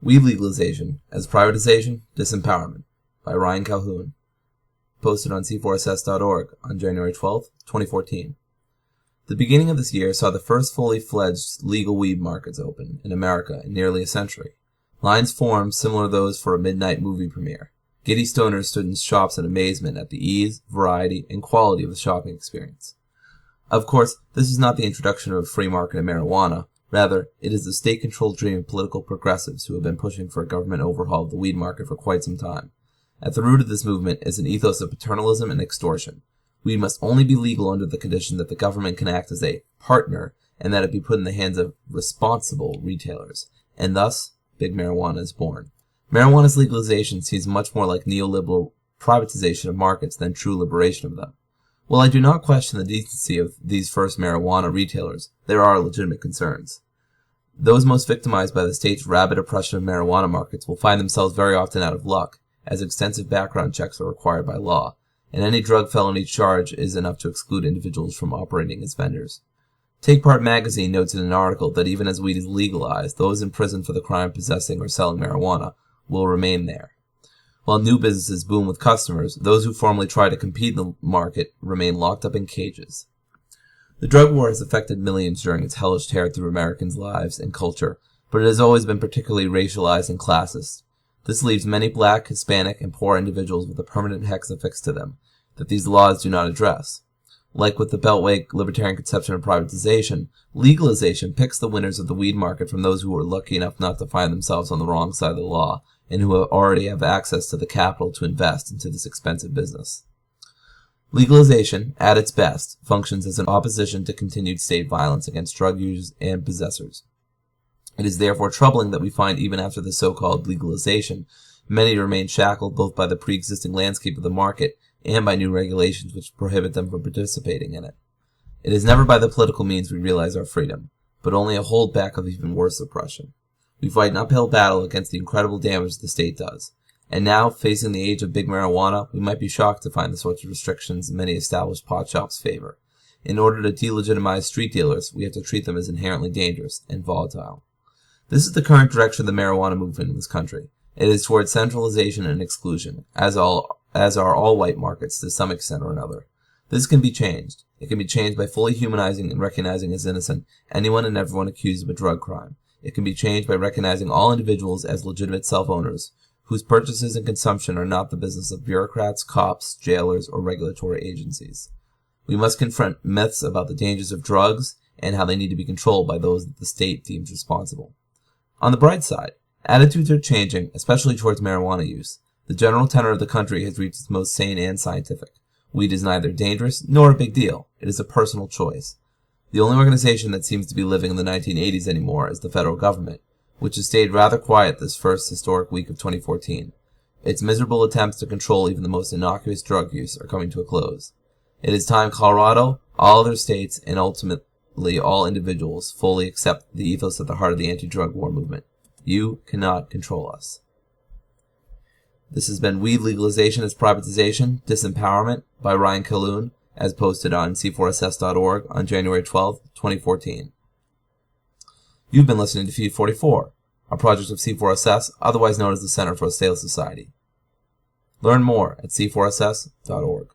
Weed Legalization as Privatization, Disempowerment by Ryan Calhoun, posted on c4ss.org on January 12, 2014. The beginning of this year saw the first fully fledged legal weed markets open in America in nearly a century. Lines formed similar to those for a midnight movie premiere. Giddy stoners stood in shops in amazement at the ease, variety, and quality of the shopping experience. Of course, this is not the introduction of a free market in marijuana. Rather, it is the state-controlled dream of political progressives who have been pushing for a government overhaul of the weed market for quite some time. At the root of this movement is an ethos of paternalism and extortion. Weed must only be legal under the condition that the government can act as a partner and that it be put in the hands of responsible retailers. And thus, big marijuana is born. Marijuana's legalization seems much more like neoliberal privatization of markets than true liberation of them. While I do not question the decency of these first marijuana retailers, there are legitimate concerns. Those most victimized by the state's rabid oppression of marijuana markets will find themselves very often out of luck, as extensive background checks are required by law, and any drug felony charge is enough to exclude individuals from operating as vendors. TakePart magazine notes in an article that even as weed is legalized, those in prison for the crime of possessing or selling marijuana will remain there. While new businesses boom with customers, those who formerly try to compete in the market remain locked up in cages. The drug war has affected millions during its hellish tear through Americans' lives and culture, but it has always been particularly racialized and classist. This leaves many black, Hispanic, and poor individuals with a permanent hex affixed to them that these laws do not address. Like with the Beltway libertarian conception of privatization, legalization picks the winners of the weed market from those who are lucky enough not to find themselves on the wrong side of the law, and who already have access to the capital to invest into this expensive business. Legalization, at its best, functions as an opposition to continued state violence against drug users and possessors. It is therefore troubling that we find even after the so-called legalization, many remain shackled both by the pre-existing landscape of the market and by new regulations which prohibit them from participating in it. It is never by the political means we realize our freedom, but only a holdback of even worse oppression. We fight an uphill battle against the incredible damage the state does. And now, facing the age of big marijuana, we might be shocked to find the sorts of restrictions many established pot shops favor. In order to delegitimize street dealers, we have to treat them as inherently dangerous and volatile. This is the current direction of the marijuana movement in this country. It is towards centralization and exclusion, as are all white markets to some extent or another. This can be changed. It can be changed by fully humanizing and recognizing as innocent anyone and everyone accused of a drug crime. It can be changed by recognizing all individuals as legitimate self-owners, whose purchases and consumption are not the business of bureaucrats, cops, jailers, or regulatory agencies. We must confront myths about the dangers of drugs and how they need to be controlled by those that the state deems responsible. On the bright side, attitudes are changing, especially towards marijuana use. The general tenor of the country has reached its most sane and scientific. Weed is neither dangerous nor a big deal. It is a personal choice. The only organization that seems to be living in the 1980s anymore is the federal government, which has stayed rather quiet this first historic week of 2014. Its miserable attempts to control even the most innocuous drug use are coming to a close. It is time Colorado, all other states, and ultimately all individuals fully accept the ethos at the heart of the anti-drug war movement. You cannot control us. This has been Weed Legalization as Privatization, Disempowerment by Ryan Calhoun, as posted on c4ss.org on January 12, 2014. You've been listening to Feed 44, a project of C4SS, otherwise known as the Center for a Stateless Society. Learn more at c4ss.org.